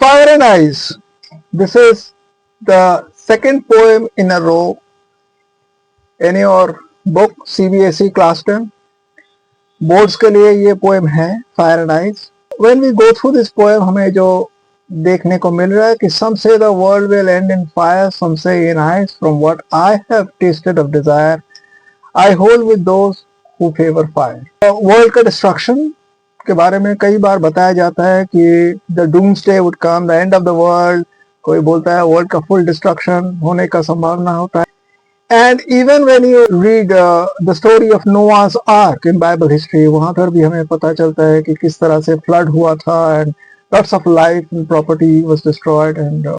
Fire and Ice. This is the second poem in a row in your book CBSE Class 10. Boards के लिए ये poem है fire and ice. When we go through this poem हमें जो देखने को मिल रहा है कि some say the world will end in fire, some say in ice. From what I have tasted of desire, I hold with those who favor fire. World का destruction के बारे में कई बार बताया जाता है कि the doomsday would come, the end of the world. कोई बोलता है वर्ल्ड का फुल डिस्ट्रक्शन होने का संभावना होता है. And even when you read the story of Noah's Ark in Bible history, वहाँ पर भी हमें पता चलता है कि किस तरह से फ्लड हुआ था and lots of life and property was destroyed and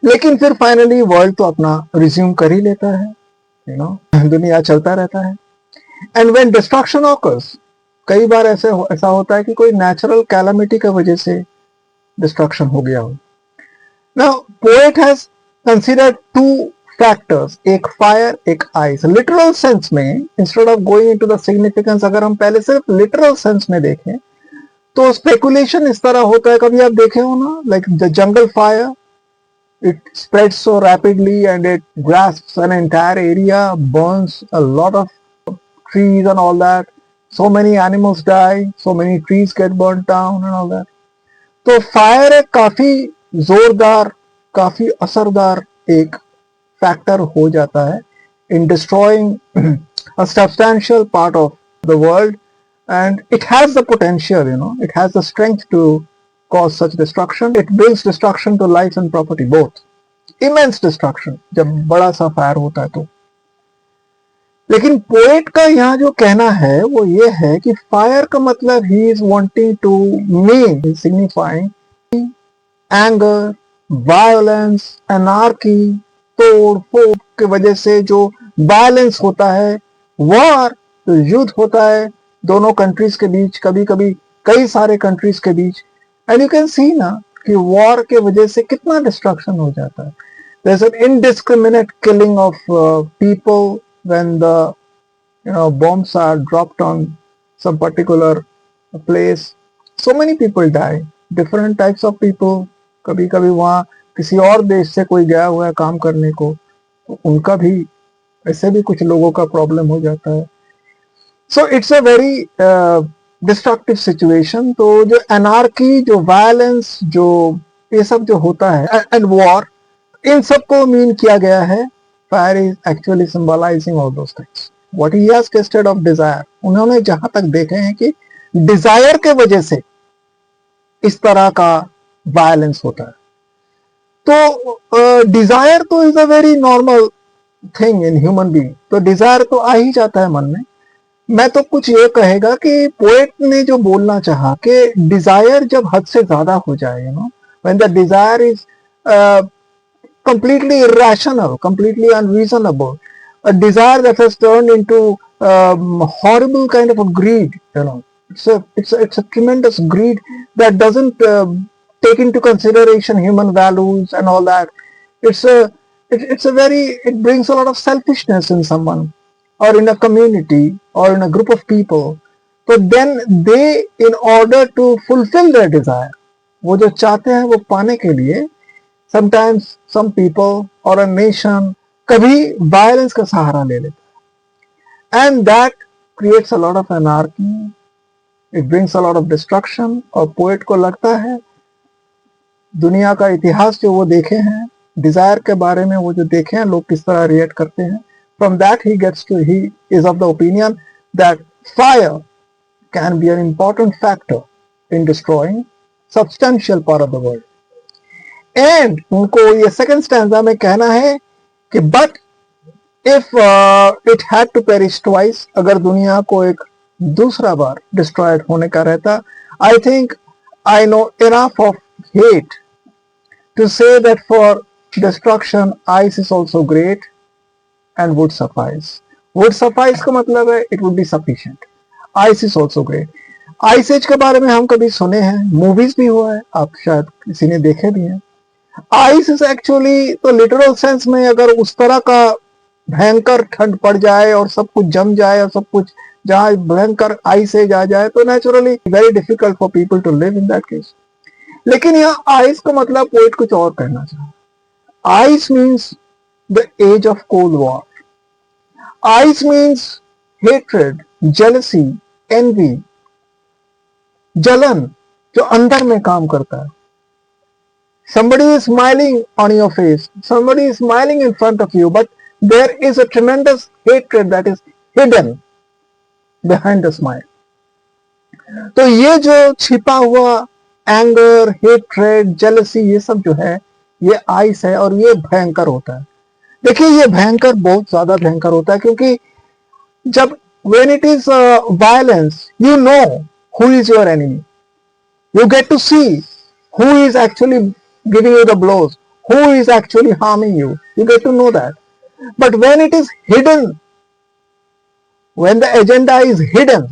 लेकिन फिर फाइनली वर्ल्ड तो अपना रिज्यूम कर ही लेता है, दुनिया चलता रहता है. And when destruction occurs, कई बार ऐसा होता है कि कोई नेचुरल कैलामिटी की वजह से डिस्ट्रक्शन हो गया हो. Now poet has considered two factors, एक फायर एक आइस. लिटरल सेंस में instead of going into the significance, अगर हम पहले सिर्फ लिटरल सेंस में देखें तो स्पेकुलेशन इस तरह होता है. कभी आप देखे हो ना, like the jungle fire, it spreads so rapidly and it grasps an entire area, burns a lot of trees and all that. So many animals die, so many trees get burn down and all that. तो fire एक काफी जोरदार, काफी असरदार एक factor हो जाता है in destroying a substantial part of the world, and it has the potential, it has the strength to cause such destruction. It brings destruction to life and property both. Immense destruction जब बड़ा सा fire होता है तो. लेकिन poet का यहाँ जो कहना है वो ये है कि फायर का मतलब he is wanting to mean, signifying anger, violence, anarchy, तोड़ फोड़ के वजह से जो वायलेंस होता है, वॉर, युद्ध होता है दोनों कंट्रीज के बीच, कभी कभी कई सारे कंट्रीज के बीच. एंड यू कैन सी ना कि वॉर के वजह से कितना डिस्ट्रक्शन हो जाता है. There is an indiscriminate killing of people when the bombs are dropped on some particular place. So many people die, different types of people. कभी कभी वहाँ किसी और देश से कोई गया हुआ है काम करने को, तो उनका भी, ऐसे भी कुछ लोगों का प्रॉब्लम हो जाता है. So it's a very destructive situation. तो जो एनार्की, जो वायलेंस, जो ये सब जो होता है एंड वॉर, इन सब को मीन किया गया है. Fire is actually symbolising all those things. What he has tested of desire, उन्होंने जहां तक देखे हैं कि डिजायर के वजह से इस तरह का वायलेंस होता है. तो डिजायर तो is a very normal thing in human being. तो डिजायर तो आ ही जाता है मन में. मैं तो कुछ ये कहेगा कि पोएट ने जो बोलना चाहा कि डिजायर जब हद से ज्यादा हो जाए, when the desire is completely irrational, completely unreasonable, a desire that has turned into horrible kind of a greed. It's a tremendous greed that doesn't take into consideration human values and all that. It brings a lot of selfishness in someone or in a community or in a group of people. So then they, in order to fulfill their desire, वो जो चाहते हैं वो पाने के लिए, sometimes some people or a nation कभी violence का सहारा ले लेता है. And that creates a lot of anarchy. It brings a lot of destruction. और पोएट को लगता है, दुनिया का इतिहास जो वो देखे हैं, डिजायर के बारे में वो जो देखे हैं लोग किस तरह रिएक्ट करते हैं, from that he is of the opinion that fire can be an important factor in destroying substantial part of the world. And उनको ये सेकंड स्टैंजा में कहना है कि but if it had to perish twice, अगर दुनिया को एक दूसरा बार डिस्ट्रॉयड होने का रहता, I think I know enough of hate to say that for destruction ice is also great and would suffice. Would suffice का मतलब है it would be sufficient. Ice is also great. Ice Age के बारे में हम कभी सुने हैं, मूवीज भी हुआ है, आप शायद किसी ने देखे भी हैं. आइस इज एक्चुअली, तो लिटरल सेंस में अगर उस तरह का भयंकर ठंड पड़ जाए और सब कुछ जम जाए और सब कुछ जहाँ भयंकर आइस एज आ जाए, तो naturally very difficult for people to live in that case. लेकिन यहाँ आइस का मतलब पोइट कुछ और कहना चाह। Ice means the age of cold war. Ice means hatred, jealousy, envy, जलन जो अंदर में काम करता है। Somebody is smiling on your face, somebody is smiling in front of you, but there is a tremendous hatred that is hidden behind the smile. तो ये जो छिपा हुआ एंगर, हेट्रेड, जेलसी, ये सब जो है ये आइस है और ये भयंकर होता है। देखिए ये भयंकर, बहुत ज्यादा भयंकर होता है, क्योंकि जब when it is violence, you know who is your enemy. You get to see who is actually giving you the blows, who is actually harming you. You get to know that. But when it is hidden, when the agenda is hidden,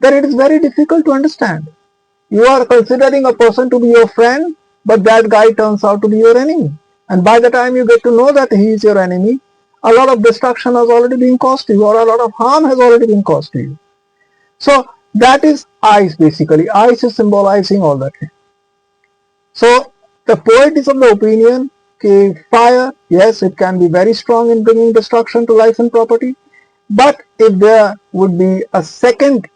then it is very difficult to understand. You are considering a person to be your friend, but that guy turns out to be your enemy. And by the time you get to know that he is your enemy, a lot of destruction has already been caused to you, or a lot of harm has already been caused to you. So that is ice basically. Ice is symbolizing all that. So the poet is of the opinion that fire, yes, it can be very strong in bringing destruction to life and property, but if there would be a second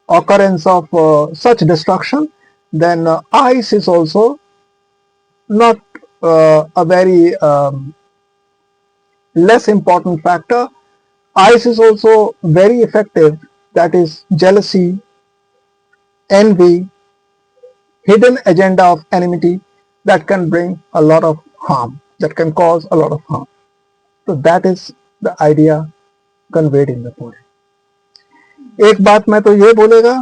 occurrence of such destruction, then ice is also not a very less important factor. Ice is also very effective, that is jealousy, envy, hidden agenda of enmity that can bring a lot of harm, that can cause a lot of harm. So that is the idea conveyed in the poem. एक बात मैं तो ये बोलेगा,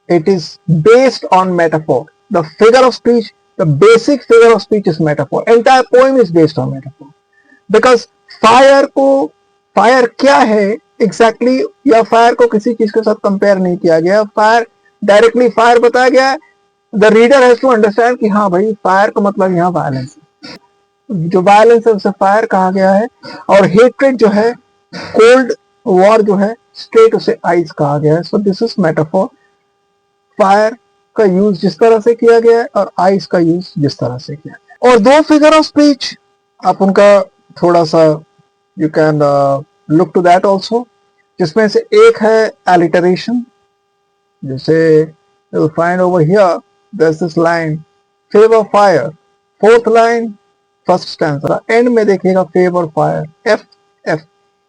it is based on metaphor. The figure of speech, the basic figure of speech is metaphor. Entire poem is based on metaphor. Because fire को, fire क्या है exactly, या fire को किसी चीज के साथ compare नहीं किया गया. Fire directly fire बताया गया है. The reader has to understand कि हाँ भाई फायर का मतलब यहाँ वायलेंस है, जो वायलेंस है उसे फायर कहा गया है, और हेट्रेड जो है, कोल्ड वॉर जो है, स्ट्रेट उसे आइस कहा गया है. So this is metaphor. Fire का यूज जिस तरह से किया गया है और आइस का यूज जिस तरह से किया गया है. और दो फिगर ऑफ स्पीच आप उनका थोड़ा सा you can look to that also, जिसमें से एक है एलिटरेशन. जैसे you'll find over here there's this line, favor fire, fourth line, first stanza. And में देखिएगा favor fire, f f,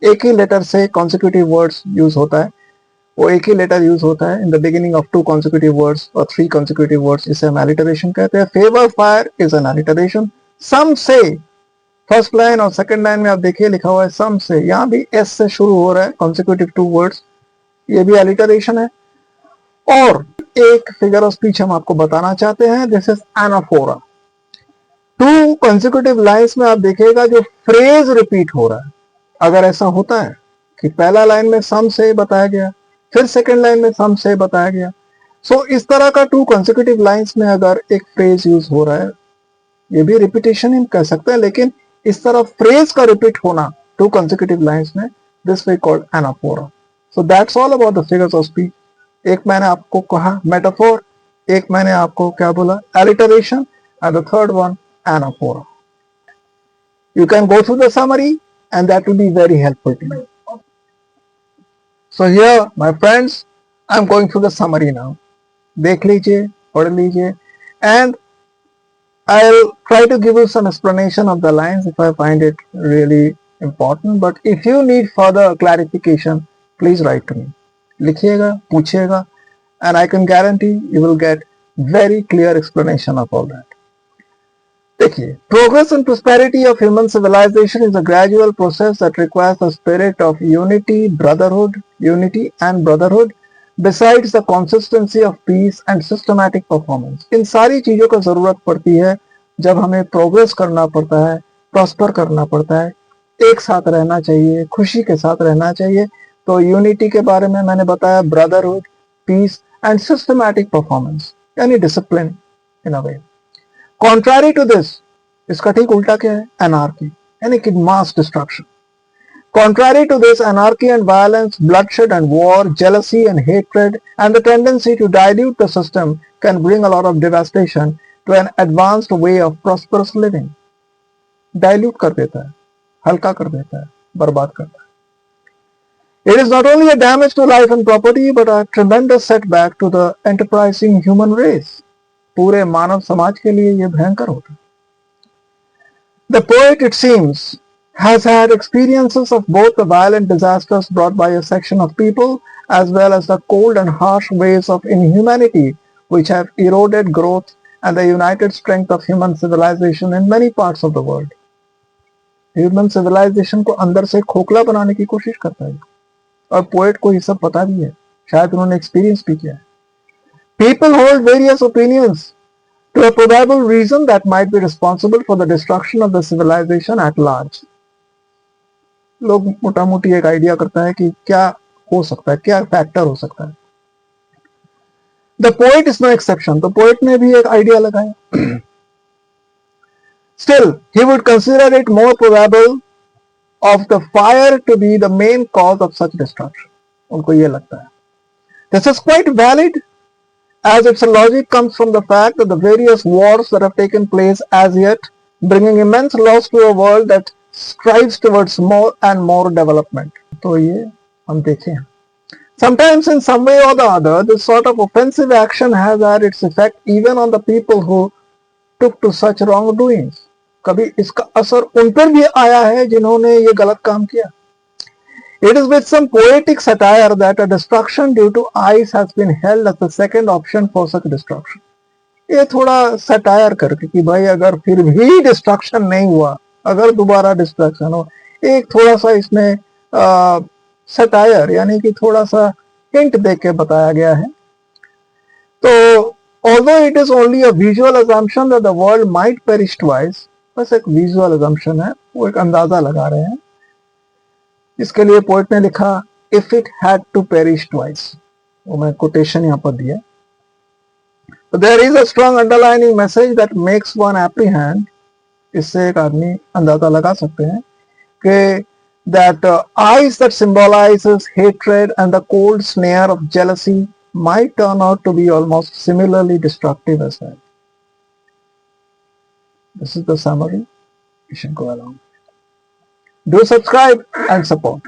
एक ही लेटर से consecutive words यूज होता है, वो एक ही लेटर यूज होता है in the beginning of 2 consecutive words और 3 consecutive words. इसे हम alliteration कहते हैं. favor fire is an alliteration. some say, first line और सेकंड लाइन में आप देखिए लिखा हुआ है some say, यहाँ भी s से शुरू हो रहा है, consecutive 2 words, ये भी alliteration है. और एक फिगर ऑफ स्पीच हम आपको बताना चाहते हैं, this is anaphora. 2 consecutive lines में आप देखिएगा जो फ्रेज रिपीट हो रहा है. अगर ऐसा होता है कि पहला लाइन में सम से बताया गया, फिर सेकंड लाइन में सम से बताया गया, सो इस तरह का 2 consecutive लाइन्स में अगर एक फ्रेज यूज हो रहा है, ये भी रिपीटेशन हम कह सकते हैं, लेकिन इस तरह फ्रेज का रिपीट होना 2 consecutive लाइन्स में, this we called anaphora. So that's all about the figures of speech. एक मैंने आपको कहा मेटाफोर, एक मैंने आपको क्या बोला, alliteration, and the third one anaphora. You can go through the summary and that will be very helpful to you. So here my friends, I am going through the summary now. देख लीजिए, पढ़ लीजिए, and I'll try to give you some explanation of the lines if I find it really important. But if you need further clarification, please write to me. लिखिएगा, पूछिएगा, and I can guarantee you will get very clear explanation of all that. देखिए, progress and prosperity of human civilization is a gradual process that requires the spirit of unity and brotherhood, besides the consistency of peace and systematic performance. इन सारी चीजों का जरूरत पड़ती है जब हमें progress करना पड़ता है, प्रॉस्पर करना पड़ता है, एक साथ रहना चाहिए, खुशी के साथ रहना चाहिए. तो यूनिटी के बारे में मैंने बताया, brotherhood, peace and systematic performance, यानी discipline in a way. Contrary to this, इसका ठीक उल्टा क्या है, एनार्की, यानी कि mass destruction. Contrary to this, anarchy and violence, bloodshed and war, jealousy and hatred, and the tendency to dilute the system can bring a lot of devastation to an advanced way of prosperous living. Dilute कर देता है, हल्का कर देता है, बर्बाद करता है. It is not only a damage to life and property, but a tremendous setback to the enterprising human race. पूरे मानव समाज के लिए ये भयंकर होता है. The poet, it seems, has had experiences of both the violent disasters brought by a section of people as well as the cold and harsh waves of inhumanity which have eroded growth and the united strength of human civilization in many parts of the world. Human civilization को अंदर से खोखला बनाने की कोशिश करता है और पोएट को ये सब पता भी है, शायद उन्होंने एक्सपीरियंस भी किया है. People hold various opinions to a probable reason that might be responsible for the destruction of the civilization at large. लोग मोटा मोटी एक आइडिया करता है कि क्या हो सकता है, क्या फैक्टर हो सकता है. The poet is no exception. तो पोएट ने भी एक आइडिया लगाया. Still, he would consider it more probable of the fire to be the main cause of such destruction. उनको ये लगता है. This is quite valid, as its logic comes from the fact that the various wars that have taken place as yet, bringing immense loss to a world that strives towards more and more development. तो ये हम देखें. Sometimes in some way or the other, this sort of offensive action has had its effect even on the people who took to such wrongdoings. कभी इसका असर उन पर भी आया है जिन्होंने ये गलत काम किया. It is with some poetic satire that a destruction due to ice has been held as the second option for such destruction. ये थोड़ा सटायर करके कि भाई अगर फिर भी डिस्ट्रक्शन नहीं हुआ, अगर दोबारा डिस्ट्रक्शन हो, एक थोड़ा सा इसमें सटायर यानी कि थोड़ा सा हिंट दे के बताया गया है. तो although it is only a visual assumption that the world might perish twice, बस एक विजुअल assumption है, वो एक अंदाजा लगा रहे हैं. इसके लिए पोएट ने लिखा if it had to perish twice, वो मैं कोटेशन यहाँ पर दिया. There is a strong underlining message that makes one apprehend, इससे एक आदमी अंदाजा लगा सकते हैं कि that ice that symbolizes hatred and the cold snare of jealousy might turn out to be almost similarly destructive as well. This is the summary. You should go along. Do subscribe and support.